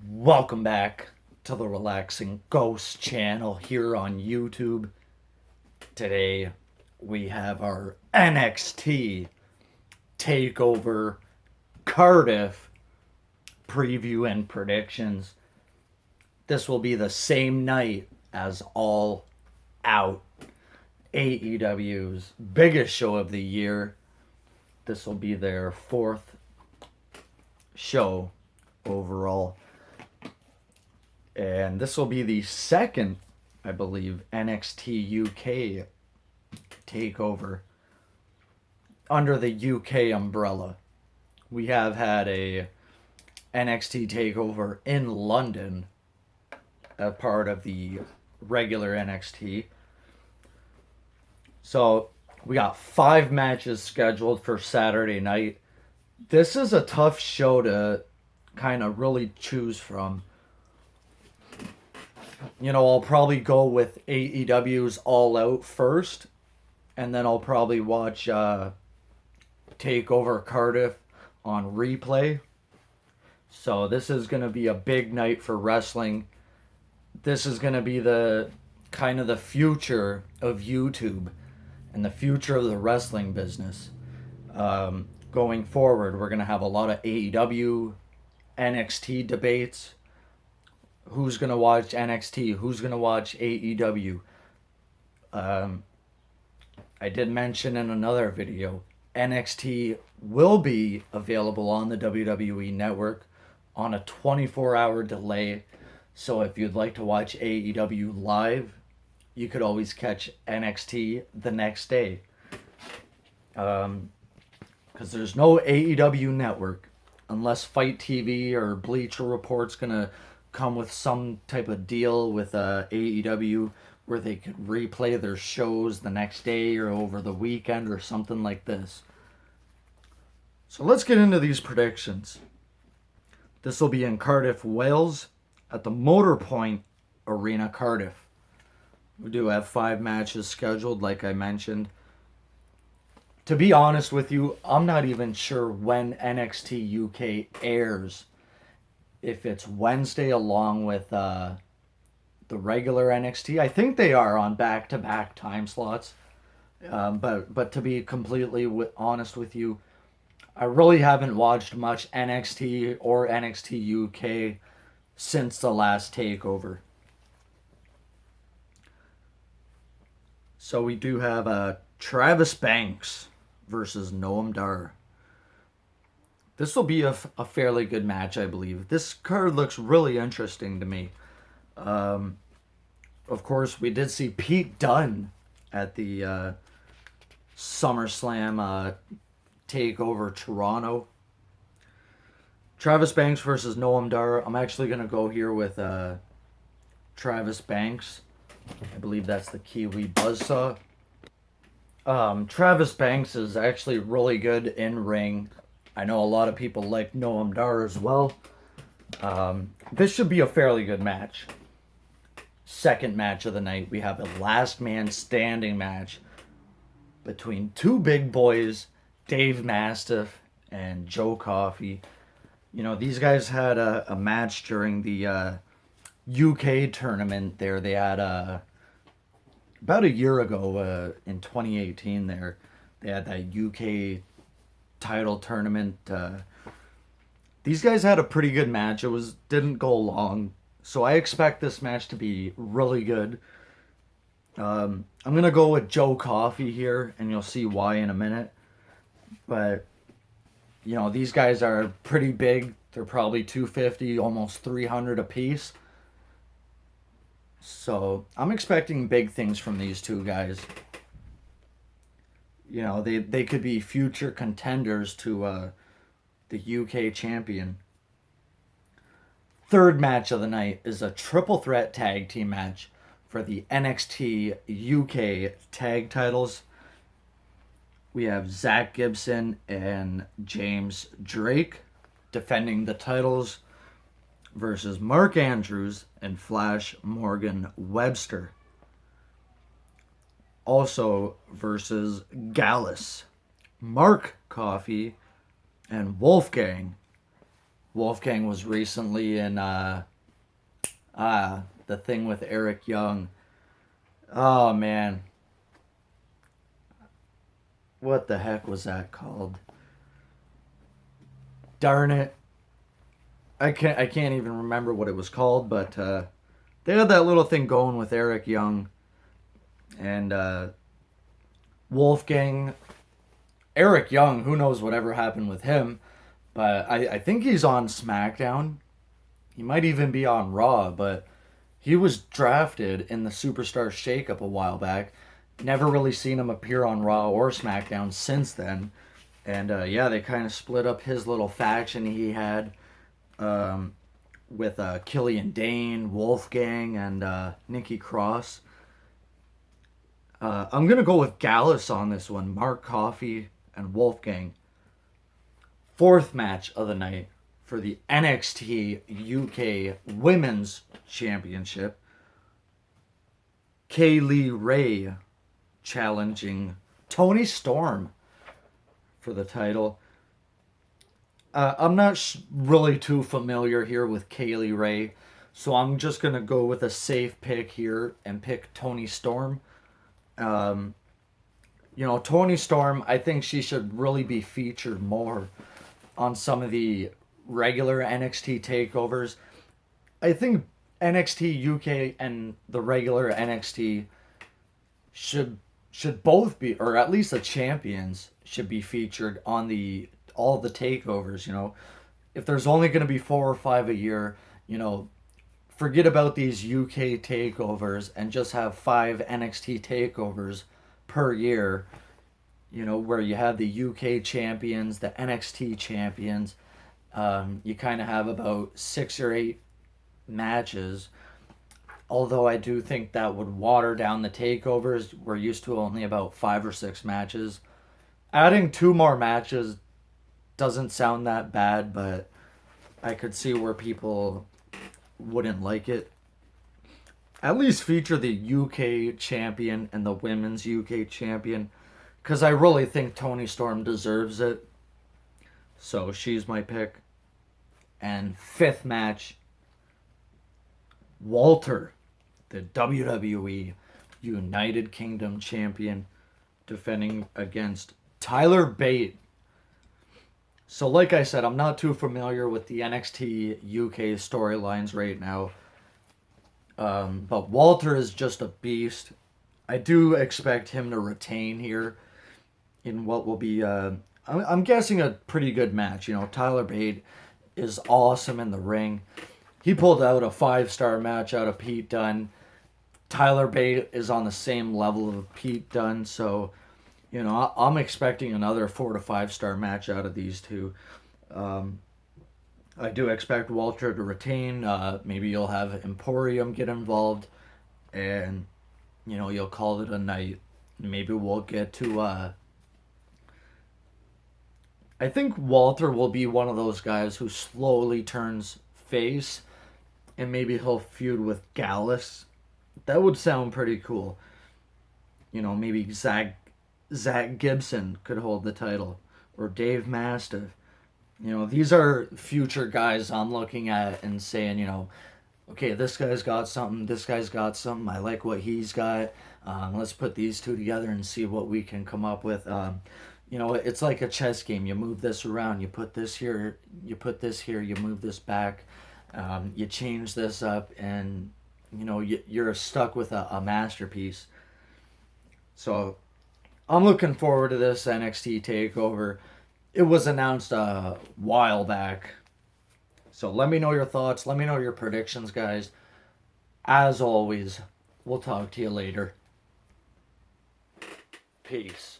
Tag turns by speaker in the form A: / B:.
A: Welcome back to the Relaxing Ghost channel here on YouTube. Today we have our NXT TakeOver Cardiff preview and predictions. This will be the same night as All Out, AEW's biggest show of the year. This will be their fourth show overall. And this will be the second, I believe, NXT UK takeover under the UK umbrella. We have had a NXT takeover in London, a part of the regular NXT. So we got 5 matches scheduled for Saturday night. This is a tough show to kind of really choose from. I'll probably go with AEW's All Out first, and then I'll probably watch TakeOver Cardiff on replay. So this is going to be a big night for wrestling. This is going to be the kind of the future of YouTube and the future of the wrestling business. Going forward, we're going to have a lot of AEW, NXT debates. Who's going to watch NXT? Who's going to watch AEW? I did mention in another video, NXT will be available on the WWE Network on a 24-hour delay. So if you'd like to watch AEW live, you could always catch NXT the next day. Because there's no AEW Network unless Fight TV or Bleacher Report's going to come with some type of deal with AEW where they could replay their shows the next day or over the weekend or something like this. So let's get into these predictions. This will be in Cardiff, Wales, at the Motorpoint Arena, Cardiff. We do have 5 matches scheduled, like I mentioned. To be honest with you, I'm not even sure when NXT UK airs. If it's Wednesday along with the regular NXT. I think they are on back-to-back time slots. But to be completely honest with you, I really haven't watched much NXT or NXT UK since the last takeover. So we do have Travis Banks versus Noam Dar. This will be a fairly good match, I believe. This card looks really interesting to me. Of course, we did see Pete Dunne at the SummerSlam TakeOver Toronto. Travis Banks versus Noam Dar. I'm actually going to go here with Travis Banks. I believe that's the Kiwi Buzzsaw. Travis Banks is actually really good in ring. I know a lot of people like Noam Dar as well. This should be a fairly good match. Second match of the night, we have a last man standing match between 2 big boys, Dave Mastiff and Joe Coffey. These guys had a match during the UK tournament there. They had about a year ago in 2018 there. They had that UK title tournament. These guys had a pretty good match. It didn't go long, so I expect this match to be really good. I'm gonna go with Joe Coffey here, and you'll see why in a minute. But these guys are pretty big. They're probably 250, almost 300 apiece. So I'm expecting big things from these 2 guys. They could be future contenders to the UK champion. Third match of the night is a triple threat tag team match for the NXT UK tag titles. We have Zach Gibson and James Drake defending the titles versus Mark Andrews and Flash Morgan Webster. Also versus Gallus, Mark Coffey, and Wolfgang Wolfgang was recently in the thing with Eric Young. Oh man, what the heck was that called? Darn it. I can't even remember what it was called, but they had that little thing going with Eric Young and Wolfgang. Eric Young, who knows whatever happened with him, but I think he's on SmackDown. He might even be on Raw, but he was drafted in the Superstar Shakeup a while back. Never really seen him appear on Raw or SmackDown since then. And yeah, they kind of split up his little faction he had um, with Killian Dane, Wolfgang, and Nikki Cross. I'm going to go with Gallus on this one. Mark Coffey and Wolfgang. Fourth match of the night for the NXT UK Women's Championship. Kaylee Ray challenging Toni Storm for the title. I'm not really too familiar here with Kaylee Ray, so I'm just going to go with a safe pick here and pick Toni Storm. Toni Storm, I think she should really be featured more on some of the regular NXT takeovers. I think NXT UK and the regular NXT should both be, or at least the champions should be featured on all the takeovers. If there's only going to be 4 or 5 a year, forget about these UK takeovers and just have 5 NXT takeovers per year. Where you have the UK champions, the NXT champions. You kind of have about 6 or 8 matches. Although I do think that would water down the takeovers. We're used to only about 5 or 6 matches. Adding 2 more matches doesn't sound that bad, but I could see where people wouldn't like it. At least feature the UK champion and the women's UK champion, because I really think Toni Storm deserves it. So she's my pick. And fifth match, Walter, the WWE United Kingdom champion, defending against Tyler Bate. So like I said, I'm not too familiar with the NXT UK storylines right now. But Walter is just a beast. I do expect him to retain here in what will be, I'm guessing, a pretty good match. Tyler Bate is awesome in the ring. He pulled out a 5-star match out of Pete Dunne. Tyler Bate is on the same level of Pete Dunne, so I'm expecting another 4 to 5-star match out of these two. I do expect Walter to retain. Maybe you'll have Emporium get involved, and you'll call it a night. Maybe we'll get to. I think Walter will be one of those guys who slowly turns face, and maybe he'll feud with Gallus. That would sound pretty cool. Maybe Zach Gibson could hold the title, or Dave Mastiff. These are future guys I'm looking at and saying, okay, this guy's got something, this guy's got something, I like what he's got. Let's put these two together and see what we can come up with. It's like a chess game. You move this around, you put this here, you put this here, you move this back, you change this up, and, you're stuck with a masterpiece. So I'm looking forward to this NXT TakeOver. It was announced a while back. So let me know your thoughts. Let me know your predictions, guys. As always, we'll talk to you later. Peace.